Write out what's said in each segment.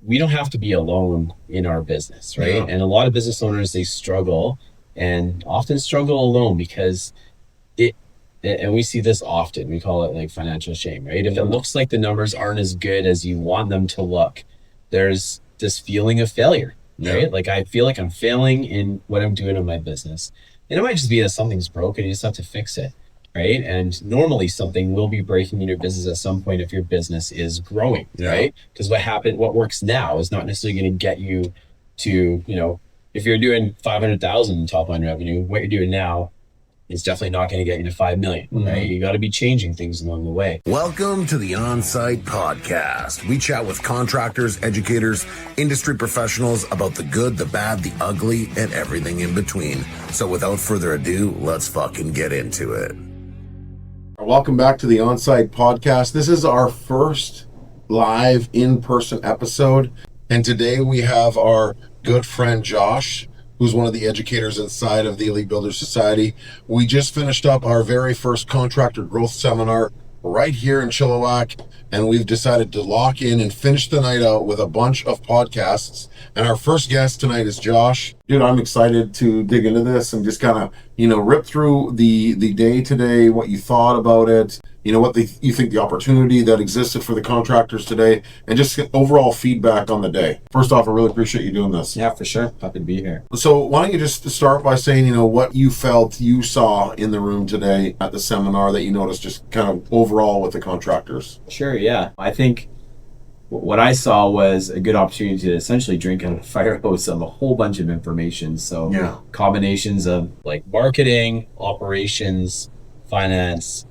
we don't have to be alone in our business, right? And a lot of business owners, they struggle and often struggle alone because and we see this often, we call it like financial shame, right? If it looks like the numbers aren't as good as you want them to look, there's this feeling of failure, right? Like I feel like I'm failing in what I'm doing in my business. And it might just be that something's broken, you just have to fix it, right? And normally something will be breaking in your business at some point if your business is growing, right? Because what works now is not necessarily going to get you to, if you're doing 500,000 top line revenue, what you're doing now is definitely not going to get you to 5 million, right? You got to be changing things along the way. Welcome to the On-Site Podcast. We chat with contractors, educators, industry professionals about the good, the bad, the ugly, and everything in between. So without further ado, let's fucking get into it. Welcome back to the On-Site Podcast. This is our first live in-person episode. And today we have our good friend Josh, who's one of the educators inside of the Elite Builders Society. We just finished up our very first contractor growth seminar right here in Chilliwack, and we've decided to lock in and finish the night out with a bunch of podcasts. And our first guest tonight is Josh. Dude, I'm excited to dig into this and just kind of, rip through the day today, what you thought about it, what you think the opportunity that existed for the contractors today, and just get overall feedback on the day. First off, I really appreciate you doing this. Yeah, for sure. Happy to be here. So why don't you just start by saying, what you felt you saw in the room today at the seminar that you noticed just kind of overall with the contractors? Sure, yeah. I think what I saw was a good opportunity to essentially drink out of a fire hose of a whole bunch of information. So combinations of like marketing, operations, finance,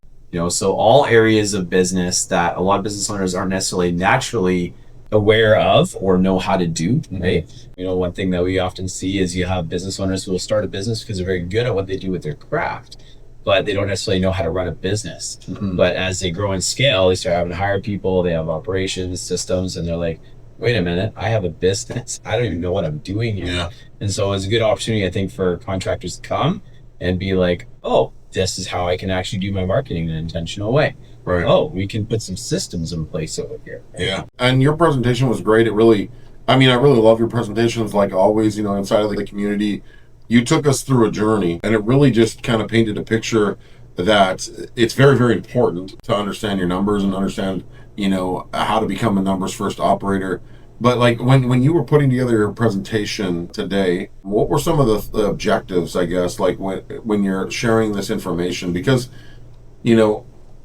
so all areas of business that a lot of business owners aren't necessarily naturally aware of or know how to do, right? One thing that we often see is you have business owners who will start a business because they're very good at what they do with their craft, but they don't necessarily know how to run a business. But as they grow in scale, they start having to hire people, they have operations, systems, and they're like, wait a minute, I have a business. I don't even know what I'm doing here. Yeah. And so it's a good opportunity, I think, for contractors to come and be like, oh, this is how I can actually do my marketing in an intentional way. Right. Oh, we can put some systems in place over here. Right? Yeah. And your presentation was great. I really love your presentations, like always, inside of the community. You took us through a journey, and it really just kind of painted a picture that it's very, very important to understand your numbers and understand, how to become a numbers first operator. But like when you were putting together your presentation today, what were some of the objectives, I guess, like when you're sharing this information? Because,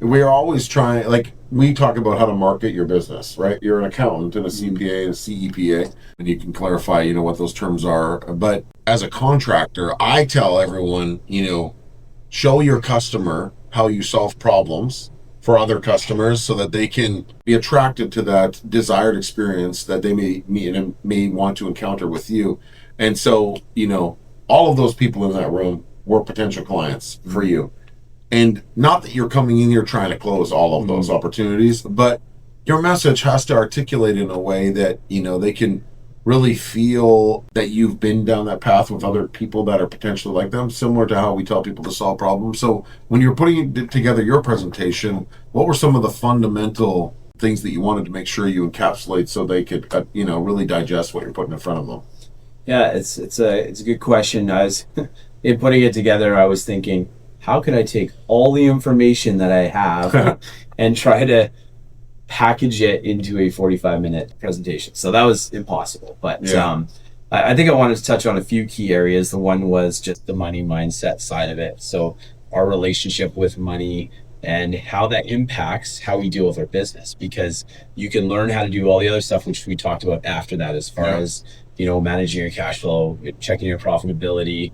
we're always trying, like we talk about how to market your business, right? You're an accountant and a CPA and a CEPA, and you can clarify, what those terms are. But as a contractor, I tell everyone, show your customer how you solve problems for other customers so that they can be attracted to that desired experience that they may want to encounter with you. And so, all of those people in that room were potential clients for you. And not that you're coming in here trying to close all of those opportunities, but your message has to articulate in a way that, they can really feel that you've been down that path with other people that are potentially like them, similar to how we tell people to solve problems. So when you're putting together your presentation, what were some of the fundamental things that you wanted to make sure you encapsulate so they could, really digest what you're putting in front of them? Yeah, it's a good question. In putting it together, I was thinking, how can I take all the information that I have and try to package it into a 45-minute presentation? So that was impossible. But I think I wanted to touch on a few key areas. The one was just the money mindset side of it. So our relationship with money and how that impacts how we deal with our business, because you can learn how to do all the other stuff, which we talked about after that, as far as managing your cash flow, checking your profitability,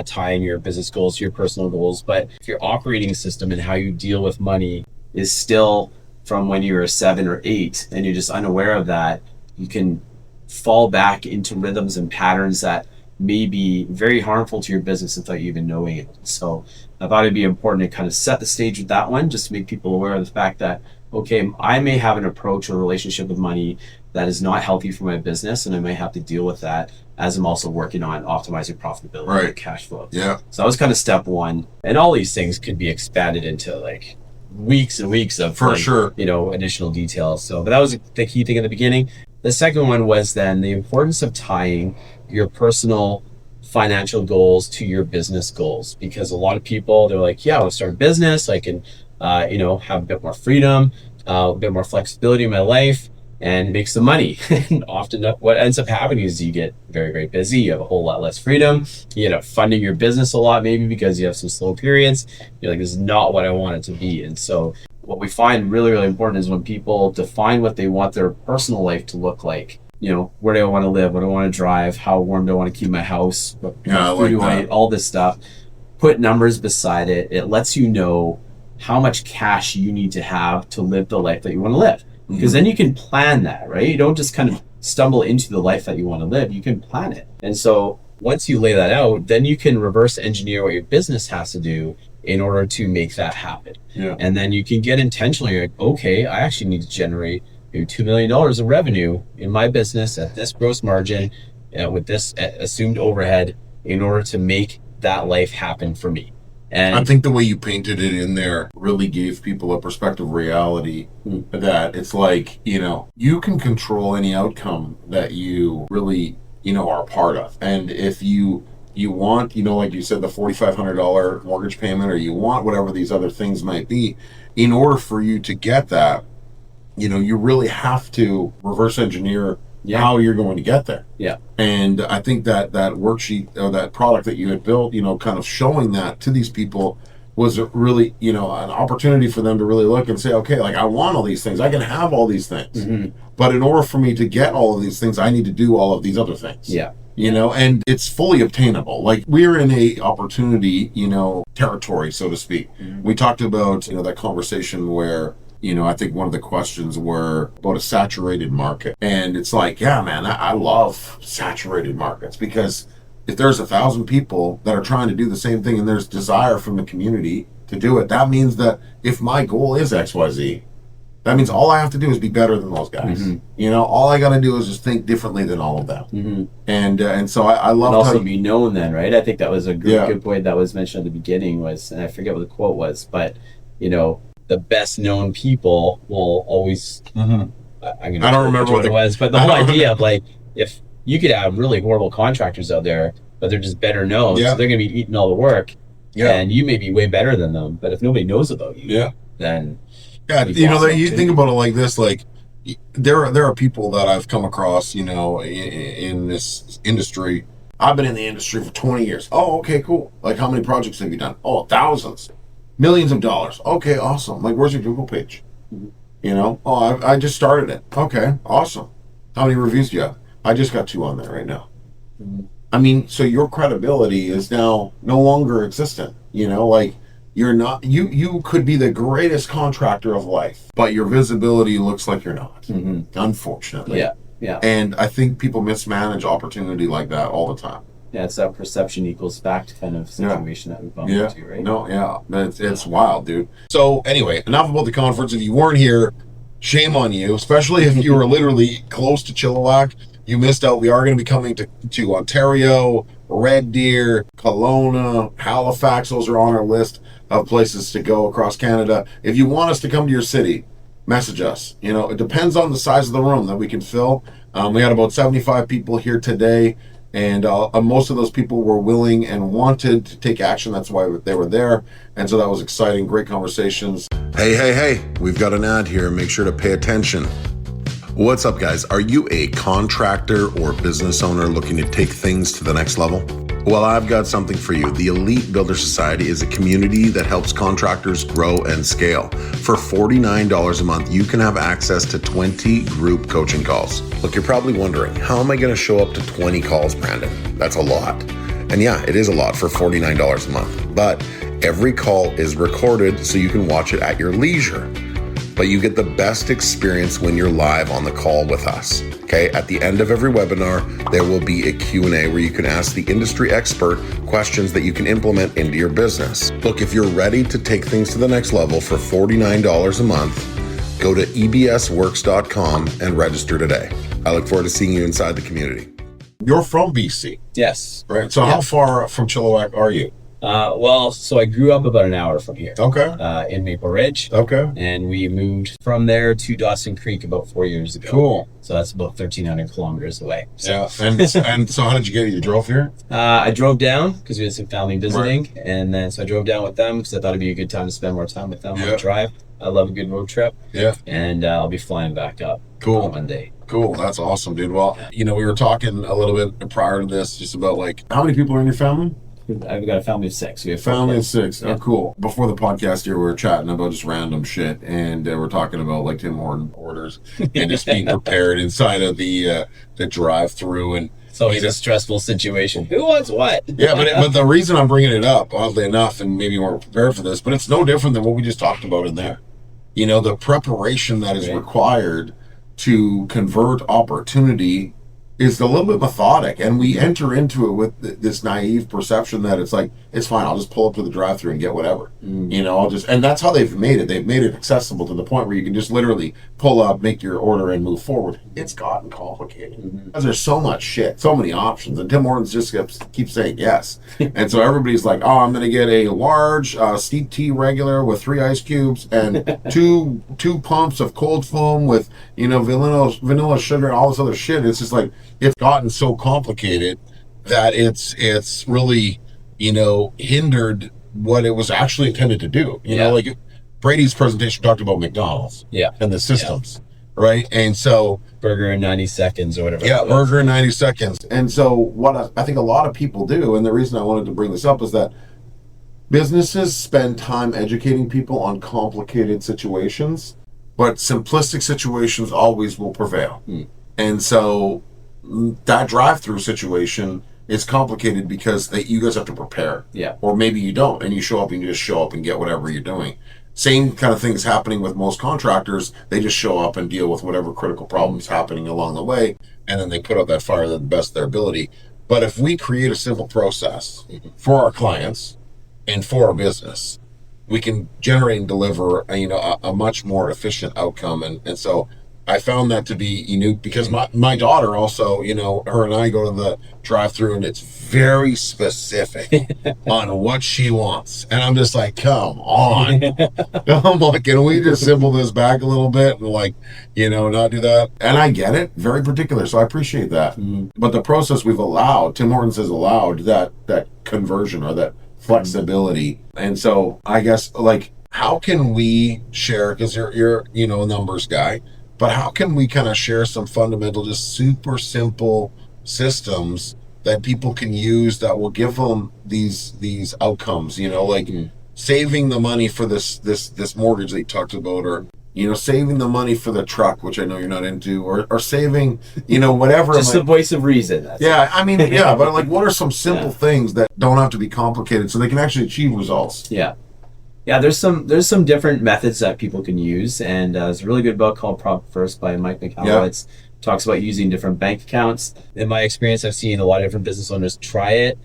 tying your business goals to your personal goals. But if your operating system and how you deal with money is still from when you were 7 or 8 and you're just unaware of that, you can fall back into rhythms and patterns that may be very harmful to your business without you even knowing it. So I thought it'd be important to kind of set the stage with that one, just to make people aware of the fact that, okay, I may have an approach or relationship with money that is not healthy for my business, and I may have to deal with that as I'm also working on optimizing profitability and cash flow. Yeah. So that was kind of step one. And all these things could be expanded into like weeks and weeks of additional details. So, but that was the key thing in the beginning. the second one was then the importance of tying your personal financial goals to your business goals, because a lot of people, they're like, yeah, I'll start a business. I can, have a bit more freedom, a bit more flexibility in my life, and make some money. And often what ends up happening is you get very, very busy. You have a whole lot less freedom. You end up funding your business a lot, maybe because you have some slow periods. You're like, this is not what I want it to be. And so what we find really, really important is when people define what they want their personal life to look like. Where do I want to live? What do I want to drive? How warm do I want to keep my house? What food do I eat? All this stuff. Put numbers beside it. It lets you know how much cash you need to have to live the life that you want to live. Because then you can plan that, right? You don't just kind of stumble into the life that you want to live. You can plan it. And so once you lay that out, then you can reverse engineer what your business has to do in order to make that happen. Yeah. And then you can get intentional. You're like, okay, I actually need to generate $2 million of revenue in my business at this gross margin, with this assumed overhead, in order to make that life happen for me. And I think the way you painted it in there really gave people a perspective reality that it's like, you can control any outcome that you really, are a part of. And if you want, like you said, the $4,500 mortgage payment, or you want whatever these other things might be, in order for you to get that, you really have to reverse engineer how you're going to get there. Yeah. And I think that worksheet, or that product that you had built, kind of showing that to these people was really, an opportunity for them to really look and say, okay, like, I want all these things. I can have all these things. But in order for me to get all of these things, I need to do all of these other things. Yeah. And it's fully obtainable. Like, we're in a opportunity, territory, so to speak. We talked about, that conversation where, I think one of the questions were about a saturated market. And it's like, yeah, man, I love saturated markets, because if there's 1,000 people that are trying to do the same thing and there's desire from the community to do it, that means that if my goal is XYZ, that means all I have to do is be better than those guys. All I got to do is just think differently than all of them. And so I love and also be known then, right? I think that was a good point that was mentioned at the beginning was, and I forget what the quote was, but, the best known people will always, I don't remember what it was, but the whole idea of, like, if you could have really horrible contractors out there, but they're just better known, so they're going to be eating all the work, and you may be way better than them, but if nobody knows about you, then... Yeah, you think about it like this, like, there are people that I've come across, in this industry. I've been in the industry for 20 years. Oh, okay, cool. Like, how many projects have you done? Oh, thousands. Millions of dollars. Okay, awesome. Like, where's your Google page? Oh, I just started it. Okay, awesome. How many reviews do you have? I just got 2 on there right now. I mean, so your credibility is now no longer existent. Like, you're not, you could be the greatest contractor of life, but your visibility looks like you're not, unfortunately. Yeah. And I think people mismanage opportunity like that all the time. Yeah, it's that perception equals fact kind of situation that we bump into, right? No, it's wild, dude. So anyway, enough about the conference. If you weren't here, shame on you, especially if you were literally close to Chilliwack. You missed out. We are going to be coming to Ontario, Red Deer, Kelowna, Halifax. Those are on our list of places to go across Canada. If you want us to come to your city, message us. It depends on the size of the room that we can fill. We had about 75 people here today. And most of those people were willing and wanted to take action. That's why they were there. And so that was exciting. Great conversations. Hey. We've got an ad here. Make sure to pay attention. What's up, guys? Are you a contractor or business owner looking to take things to the next level? Well, I've got something for you. The Elite Builder Society is a community that helps contractors grow and scale. For $49 a month, you can have access to 20 group coaching calls. Look, you're probably wondering, how am I going to show up to 20 calls, Brandon? That's a lot. And yeah, it is a lot for $49 a month. But every call is recorded so you can watch it at your leisure. But you get the best experience when you're live on the call with us. Okay, at the end of every webinar, there will be a Q&A where you can ask the industry expert questions that you can implement into your business. Look, if you're ready to take things to the next level for $49 a month, go to ebsworks.com and register today. I look forward to seeing you inside the community. You're from BC. Yes. Right. So how far from Chilliwack are you? Well, so I grew up about an hour from here. Okay. In Maple Ridge. Okay. And we moved from there to Dawson Creek about 4 years ago. Cool. So that's about 1,300 kilometers away. So. Yeah. And so how did you get it? You drove here? I drove down because we had some family visiting. Right. And then so I drove down with them because I thought it'd be a good time to spend more time with them on the drive. I love a good road trip. Yeah. And I'll be flying back up on Monday. Cool. That's awesome, dude. Well, we were talking a little bit prior to this just about like, how many people are in your family? I've got a family of 6. We have family of 6. Yeah. Oh, cool. Before the podcast here, we were chatting about just random shit, and we're talking about like Tim Horton orders and just being prepared inside of the drive-through. And it's always a stressful situation. Who wants what? Yeah, but the reason I'm bringing it up, oddly enough, and maybe you weren't prepared for this, but it's no different than what we just talked about in there. The preparation that is required to convert opportunity is a little bit methodic, and we enter into it with this naive perception that it's like, it's fine, I'll just pull up to the drive-thru and get whatever. And that's how they've made it. They've made it accessible to the point where you can just literally pull up, make your order, and move forward. It's gotten complicated because there's so much shit, so many options, and Tim Hortons just keeps saying yes. And so everybody's like, oh, I'm going to get a large steep tea regular with 3 ice cubes and two pumps of cold foam with, vanilla sugar and all this other shit. It's just like, it's gotten so complicated that it's really, hindered what it was actually intended to do. Like Brady's presentation talked about McDonald's and the systems, right? And so burger in 90 seconds or whatever. Yeah, burger in 90 seconds. And so what I think a lot of people do, and the reason I wanted to bring this up is that businesses spend time educating people on complicated situations, but simplistic situations always will prevail. And so that drive-through situation is complicated because you guys have to prepare. Yeah. Or maybe you don't, and you show up and you just show up and get whatever you're doing. Same kind of thing is happening with most contractors. They just show up and deal with whatever critical problems happening along the way, and then they put out that fire to the best of their ability. But if we create a simple process for our clients and for our business, we can generate and deliver a much more efficient outcome. And so I found that to be unique because my daughter also, her and I go to the drive-thru and it's very specific on what she wants. And I'm just like, come on. I'm like, can we just simple this back a little bit and not do that? And I get it, very particular. So I appreciate that. But the process Tim Hortons has allowed that conversion or that flexibility. And so I guess how can we share, because you're a numbers guy, but how can we kind of share some fundamental, just super simple systems that people can use that will give them these outcomes, saving the money for this mortgage that you talked about, or, saving the money for the truck, which I know you're not into, or saving, whatever. Just the voice of reason. But what are some simple things that don't have to be complicated so they can actually achieve results? Yeah, there's some different methods that people can use, and there's a really good book called Profit First by Mike McCallowitz. Talks about using different bank accounts. In my experience, I've seen a lot of different business owners try it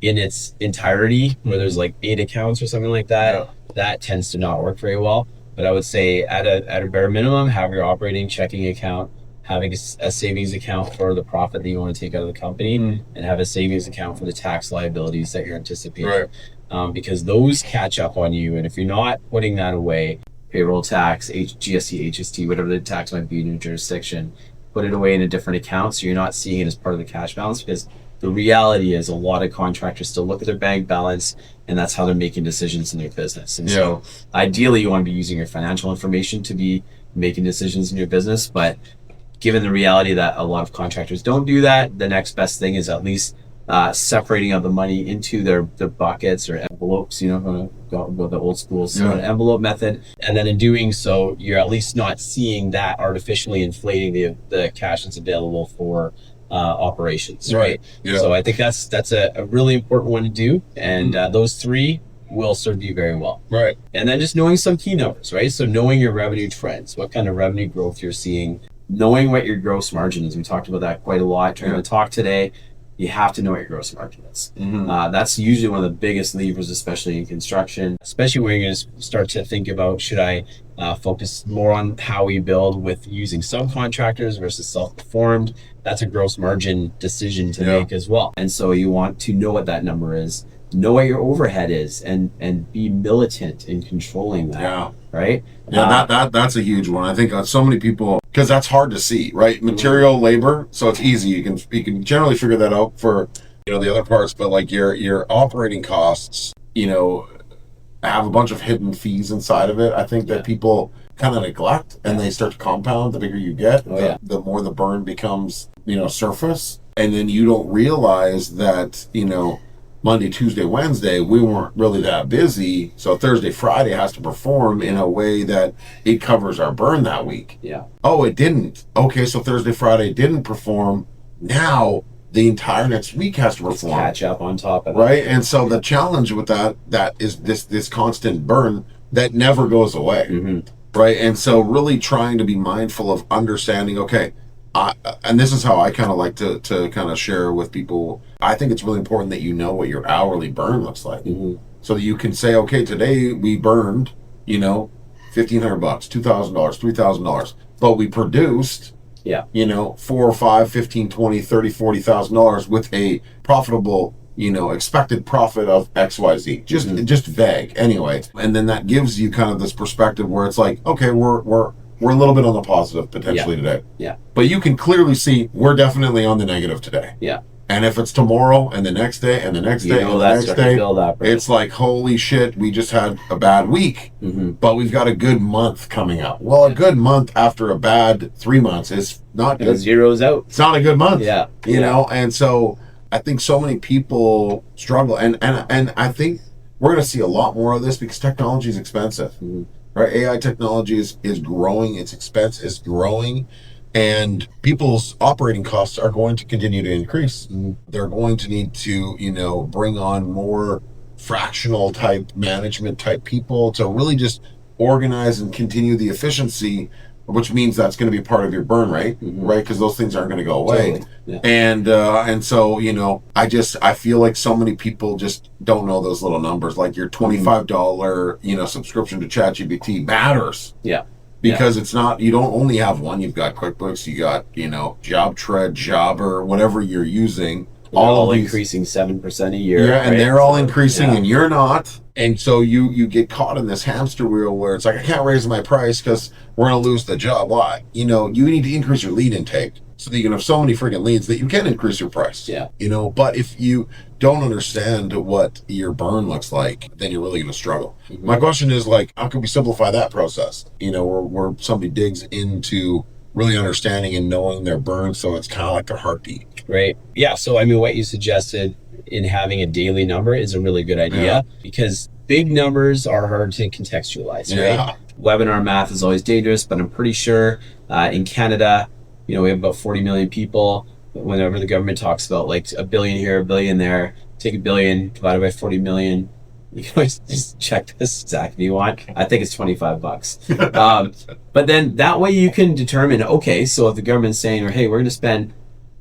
in its entirety, where there's 8 accounts or something like that. Yeah. That tends to not work very well. But I would say at a bare minimum, have your operating checking account, having a savings account for the profit that you want to take out of the company, and have a savings account for the tax liabilities that you're anticipating. Right. Because those catch up on you, and if you're not putting that away, payroll tax, GST, HST, whatever the tax might be in your jurisdiction, put it away in a different account so you're not seeing it as part of the cash balance, because the reality is a lot of contractors still look at their bank balance, and that's how they're making decisions in their business. And so ideally you want to be using your financial information to be making decisions in your business, but given the reality that a lot of contractors don't do that, the next best thing is at least separating out the money into their buckets or envelopes, going to go the old school envelope method. And then in doing so, you're at least not seeing that artificially inflating the cash that's available for operations, right? Yeah. So I think that's a really important one to do. And those 3 will serve you very well. Right. And then just knowing some key numbers, right? So knowing your revenue trends, what kind of revenue growth you're seeing, knowing what your gross margin is. We talked about that quite a lot during the talk today. You have to know what your gross margin is. That's usually one of the biggest levers, especially in construction, especially when you're going to start to think about, should I focus more on how we build with using subcontractors versus self-performed? That's a gross margin decision to make as well. And so you want to know what that number is know what your overhead is and be militant in controlling that. Yeah. Right. That's a huge one. I think so many people, because that's hard to see, right? Material, labor, so it's easy. You can generally figure that out for the other parts, but like your operating costs, have a bunch of hidden fees inside of it. I think that people kind of neglect, and they start to compound the bigger you get, the more the burn becomes, surface. And then you don't realize that, Monday, Tuesday, Wednesday, we weren't really that busy. So Thursday, Friday has to perform in a way that it covers our burn that week. Yeah. Oh, it didn't. Okay, so Thursday, Friday didn't perform. Now the entire next week has to perform. Catch up on top of that. Right. And so the challenge with that is this constant burn that never goes away. Mm-hmm. Right. And so really trying to be mindful of understanding, okay, and this is how I kind of like to kind of share with people. I think it's really important that you know what your hourly burn looks like, so that you can say, okay, today we burned, $1,500, $2,000, $3,000, but we produced, $4 or $5, $15, $20, $30, $40,000 with a profitable, expected profit of XYZ. Just vague anyway. And then that gives you kind of this perspective where it's like, okay, we're a little bit on the positive potentially today. Yeah. But you can clearly see we're definitely on the negative today. Yeah. And if it's tomorrow and the next day and the next day and the next day, it's like, holy shit, we just had a bad week, but we've got a good month coming up. Well, a good month after a bad 3 months is not good. It zeroes out. It's not a good month. Yeah. You know, and so I think so many people struggle. And I think we're going to see a lot more of this because technology is expensive. Right? AI technology is growing. Its expense is growing. And people's operating costs are going to continue to increase. They're going to need to, bring on more fractional type management type people to really just organize and continue the efficiency, which means that's going to be part of your burn rate, right? Because those things aren't going to go away. Totally. Yeah. And so, I feel like so many people just don't know those little numbers. Like your $25, subscription to ChatGPT matters. Yeah. Because it's not, you don't only have one. You've got QuickBooks, you got, JobTread, Jobber, whatever you're using. All increasing 7% a year. Yeah, and right? they're all increasing and you're not. And so you get caught in this hamster wheel where it's like, I can't raise my price because we're going to lose the job. Why? You need to increase your lead intake so that you can have so many freaking leads that you can increase your price. Yeah. But if you don't understand what your burn looks like, then you're really going to struggle. My question is how can we simplify that process? Where somebody digs into really understanding and knowing their burn, so it's kind of like their heartbeat. Right. Yeah. So, what you suggested in having a daily number is a really good idea because big numbers are hard to contextualize, right? Webinar math is always dangerous, but I'm pretty sure in Canada, we have about 40 million people. Whenever the government talks about like a billion here, a billion there, take $1 billion divided by 40 million. You can always just check this exactly if you want. I think it's $25. But then that way you can determine, okay, so if the government's saying, hey, we're going to spend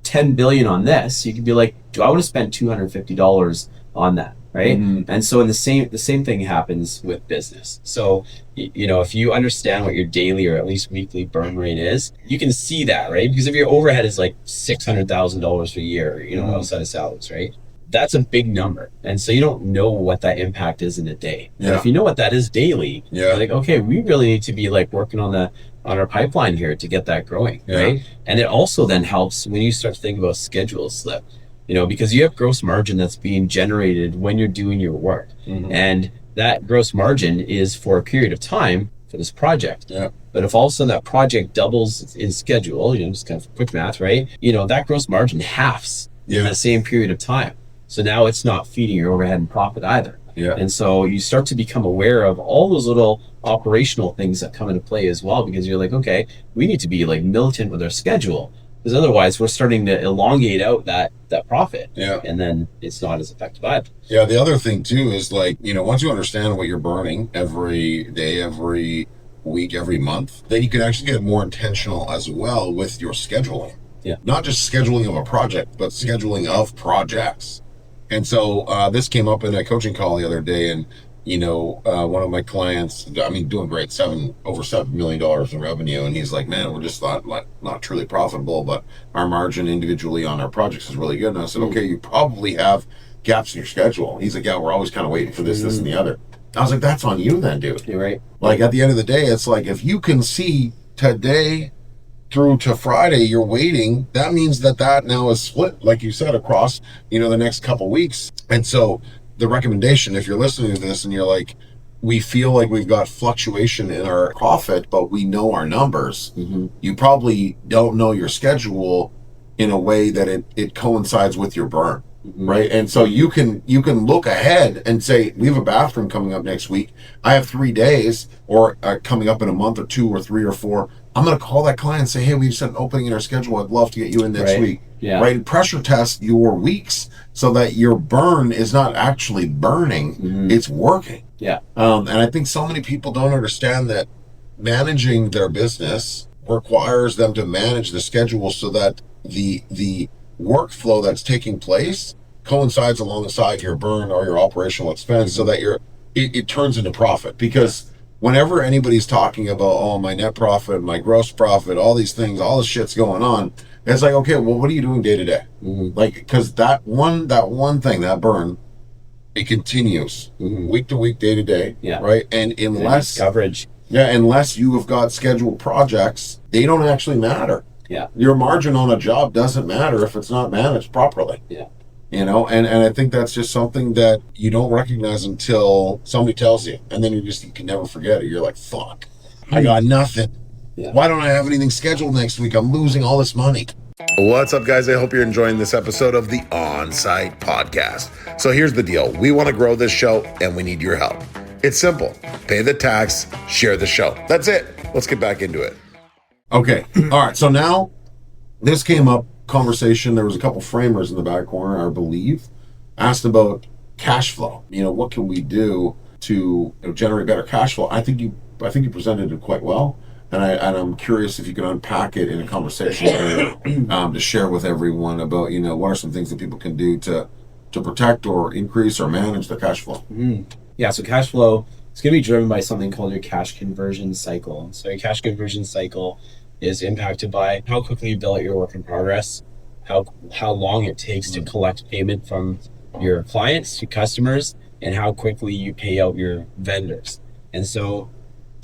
$10 billion on this, you could be like, do I want to spend $250 on that? Right. And so the same thing happens with business. So, if you understand what your daily or at least weekly burn rate is, you can see that, right? Because if your overhead is like $600,000 a year, outside of salaries, right? That's a big number. And so you don't know what that impact is in a day. Yeah. And if you know what that is daily, you're like, okay, we really need to be like working on our pipeline here to get that growing, right? And it also then helps when you start to think about schedule slip, because you have gross margin that's being generated when you're doing your work. And that gross margin is for a period of time for this project. Yeah. But if all of a sudden that project doubles in schedule, just kind of quick math, right? That gross margin halves in the same period of time. So now it's not feeding your overhead and profit either. Yeah. And so you start to become aware of all those little operational things that come into play as well, because you're like, okay, we need to be like militant with our schedule, because otherwise we're starting to elongate out that profit. Yeah. And then it's not as effective either. Yeah. The other thing too is once you understand what you're burning every day, every week, every month, then you can actually get more intentional as well with your scheduling. Yeah. Not just scheduling of a project, but scheduling of projects. And so this came up in a coaching call the other day, and one of my clients, doing great, over $7 million in revenue, and he's like, man, we're just not truly profitable, but our margin individually on our projects is really good. And I said, okay, you probably have gaps in your schedule. He's like, yeah, we're always kind of waiting for this, this, and the other. I was like, that's on you then, dude. You're right. Like, at the end of the day, it's like, if you can see today through to Friday, you're waiting, that means that now is split, like you said, across, the next couple weeks. And so the recommendation, if you're listening to this and you're like, we feel like we've got fluctuation in our profit, but we know our numbers, you probably don't know your schedule in a way that it coincides with your burn. Right. And so you can look ahead and say, we have a bathroom coming up next week. I have 3 days or coming up in a month or 2 or 3 or 4. I'm going to call that client and say, hey, we've set an opening in our schedule. I'd love to get you in next week. Yeah. Right. And pressure test your weeks so that your burn is not actually burning. It's working. Yeah. And I think so many people don't understand that managing their business requires them to manage the schedule so that the workflow that's taking place coincides alongside your burn or your operational expense so that it turns into profit. Because whenever anybody's talking about, my net profit, my gross profit, all these things, all this shit's going on, it's like, okay, well, what are you doing day to day? Like, because that one thing, that burn, it continues week to week, day to day, right? And unless coverage, unless you have got scheduled projects, they don't actually matter. Yeah. Your margin on a job doesn't matter if it's not managed properly. Yeah. And I think that's just something that you don't recognize until somebody tells you. And then you can never forget it. You're like, fuck, I got nothing. Yeah. Why don't I have anything scheduled next week? I'm losing all this money. What's up, guys? I hope you're enjoying this episode of the On-Site Podcast. So here's the deal. We want to grow this show and we need your help. It's simple. Pay the tax, share the show. That's it. Let's get back into it. Okay. All right. So now this came up conversation. There was a couple framers in the back corner, I believe, asked about cash flow. What can we do to generate better cash flow? I think you presented it quite well. And I'm curious if you can unpack it in a conversation to share with everyone about, what are some things that people can do to protect or increase or manage their cash flow. Yeah, so cash flow is going to be driven by something called your cash conversion cycle. So your cash conversion cycle is impacted by how quickly you bill out your work in progress, how long it takes to collect payment from your clients, your customers, and how quickly you pay out your vendors. And so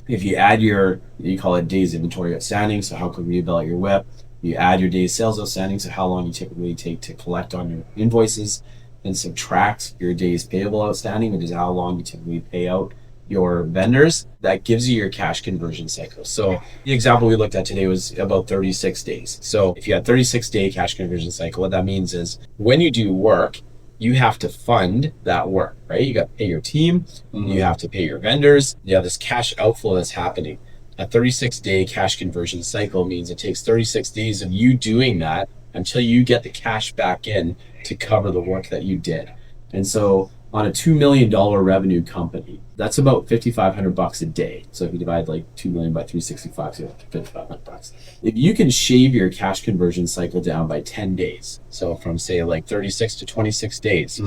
if you add you call it days inventory outstanding, so how quickly you bill out your WIP, you add your days sales outstanding, so how long you typically take to collect on your invoices, and subtract your days payable outstanding, which is how long you typically pay out your vendors, that gives you your cash conversion cycle. So the example we looked at today was about 36 days. So if you had 36-day cash conversion cycle, what that means is when you do work, you have to fund that work, right? You got to pay your team, you have to pay your vendors, you have this cash outflow that's happening. A 36-day cash conversion cycle means it takes 36 days of you doing that until you get the cash back in to cover the work that you did. And so on a $2 million revenue company, that's about $5,500 a day. So if you divide like 2 million by 365, so you have $5,500. If you can shave your cash conversion cycle down by 10 days, so from say like 36 to 26 days,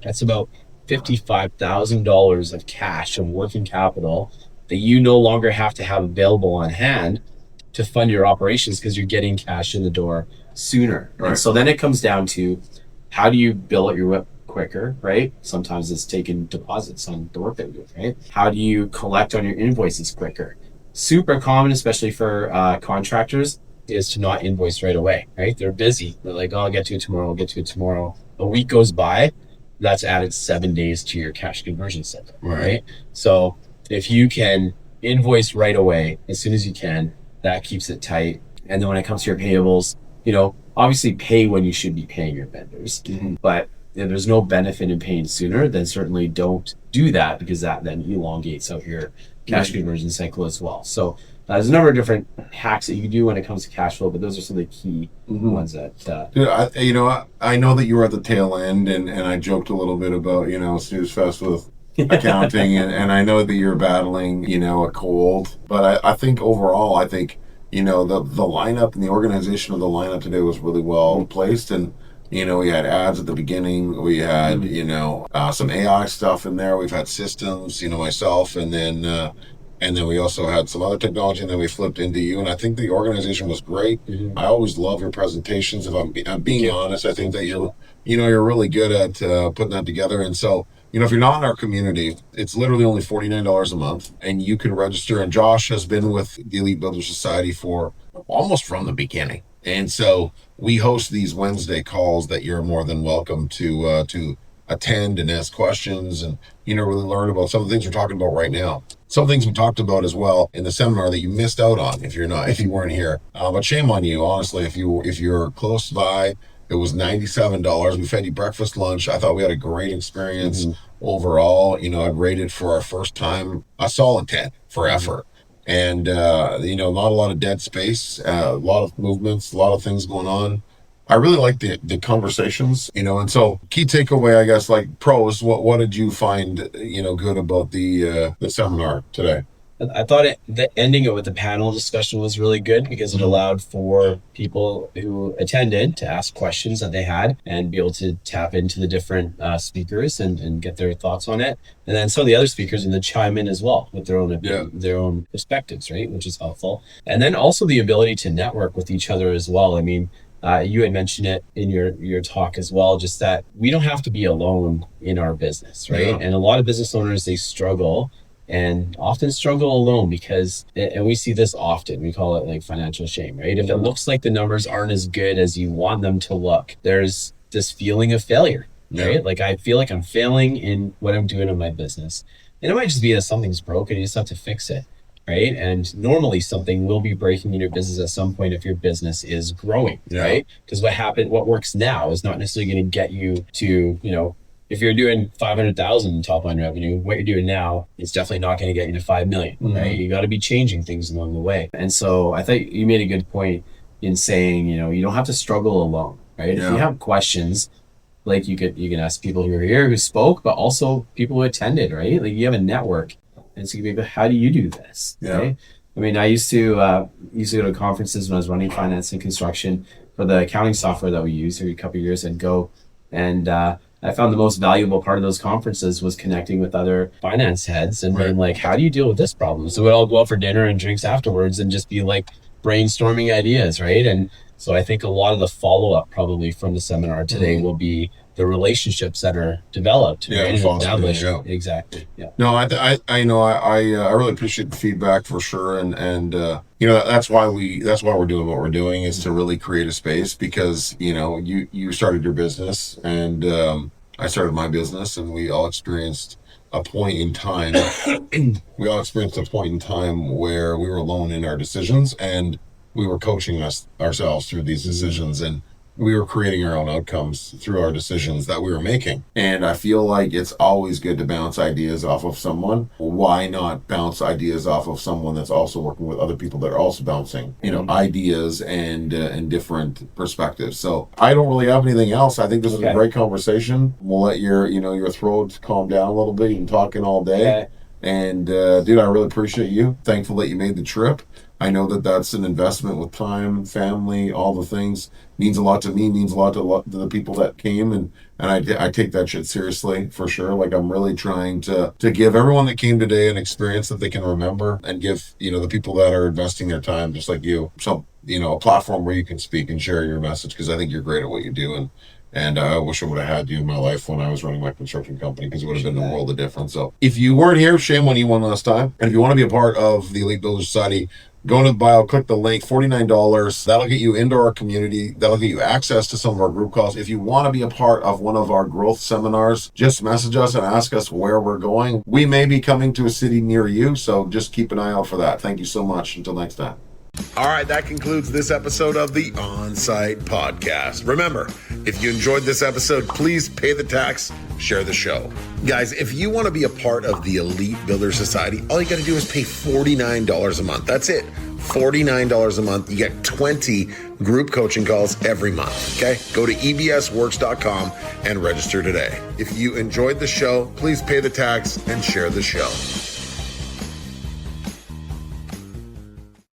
that's about $55,000 of cash of working capital that you no longer have to have available on hand to fund your operations because you're getting cash in the door sooner. Right. And so then it comes down to how do you bill out your WIP quicker, right? Sometimes it's taking deposits on the work that we do, right? How do you collect on your invoices quicker? Super common, especially for contractors, is to not invoice right away, right? They're busy. They're like, I'll get to it tomorrow. A week goes by, that's added 7 days to your cash conversion cycle, right? So if you can invoice right away, as soon as you can, that keeps it tight. And then when it comes to your payables, obviously pay when you should be paying your vendors, but if there's no benefit in paying sooner, then certainly don't do that, because that then elongates out your cash conversion cycle as well. So there's a number of different hacks that you can do when it comes to cash flow, but those are some of the key ones that... Dude, I know that you were at the tail end, and I joked a little bit about, snooze fest with accounting, and I know that you're battling, a cold, but I think overall, the lineup and the organization of the lineup today was really well placed. And we had ads at the beginning, we had some AI stuff in there, we've had systems, myself, and then And then we also had some other technology, and then we flipped into you. And I think the organization was great. Mm-hmm. I always love your presentations. If I'm being honest, I think that you're really good at putting that together. And so, if you're not in our community, it's literally only $49 a month, and you can register. And Josh has been with the Elite Builder Society for almost from the beginning. And so we host these Wednesday calls that you're more than welcome to attend and ask questions and, really learn about some of the things we're talking about right now. Some things we talked about as well in the seminar that you missed out on if you weren't here. But shame on you, honestly, if you're close by. It was $97. We fed you breakfast, lunch. I thought we had a great experience overall. I rated for our first time a solid 10 for effort. And, not a lot of dead space, a lot of movements, a lot of things going on. I really like the conversations, and so key takeaway, I guess, like pros, what did you find, good about the seminar today? I thought the ending it with the panel discussion was really good because it allowed for people who attended to ask questions that they had and be able to tap into the different speakers and get their thoughts on it. And then some of the other speakers and then chime in as well with their own perspectives, right? Which is helpful. And then also the ability to network with each other as well. I mean, you had mentioned it in your talk as well, just that we don't have to be alone in our business, right? Yeah. And a lot of business owners, they struggle and often struggle alone because, and we see this often, we call it like financial shame, right? If it looks like the numbers aren't as good as you want them to look, there's this feeling of failure, right? Like I feel like I'm failing in what I'm doing in my business. And it might just be that something's broken, you just have to fix it, right? And normally something will be breaking in your business at some point if your business is growing, right? Because what works now is not necessarily going to get you to, if you're doing 500,000 top line revenue, what you're doing now is definitely not going to get you to 5 million, right? You got to be changing things along the way. And so I thought you made a good point in saying, you don't have to struggle alone, right? Yeah. If you have questions, like you can ask people who are here who spoke, but also people who attended, right? Like you have a network, and so you can be, how do you do this? Yeah. Right? I mean, I used to go to conferences when I was running finance and construction for the accounting software that we use every couple of years and go and I found the most valuable part of those conferences was connecting with other finance heads and being like, how do you deal with this problem? So we'd all go out for dinner and drinks afterwards and just be like brainstorming ideas, right? And so I think a lot of the follow-up probably from the seminar today will be the relationships that are developed, right? And established. Yeah. Exactly. Yeah. No, I really appreciate the feedback for sure, and that's why we're doing what we're doing is to really create a space because you started your business and I started my business and we all experienced a point in time. Where we were alone in our decisions and we were coaching ourselves through these decisions and we were creating our own outcomes through our decisions that we were making. And I feel like it's always good to bounce ideas off of someone. Why not bounce ideas off of someone that's also working with other people that are also bouncing, ideas and different perspectives. So I don't really have anything else. I think this is a great conversation. We'll let your throat calm down a little bit. You've been talking all day. Okay. And dude, I really appreciate you. Thankful that you made the trip. I know that that's an investment with time, family, all the things. Means a lot to me, means a lot to the people that came, and I take that shit seriously for sure. Like I'm really trying to give everyone that came today an experience that they can remember and give, the people that are investing their time just like you, some, a platform where you can speak and share your message because I think you're great at what you do. And I wish I would have had you in my life when I was running my construction company because it would have been a world of difference. So if you weren't here, shame on you one last time. And if you want to be a part of the Elite Builder Society, go into the bio, click the link, $49. That'll get you into our community. That'll get you access to some of our group calls. If you want to be a part of one of our growth seminars, just message us and ask us where we're going. We may be coming to a city near you, so just keep an eye out for that. Thank you so much. Until next time. All right, that concludes this episode of the On-Site Podcast. Remember, if you enjoyed this episode, please pay the tax, share the show. Guys, if you want to be a part of the Elite Builder Society, all you got to do is pay $49 a month. That's it. $49 a month. You get 20 group coaching calls every month, okay? Go to ebsworks.com and register today. If you enjoyed the show, please pay the tax and share the show.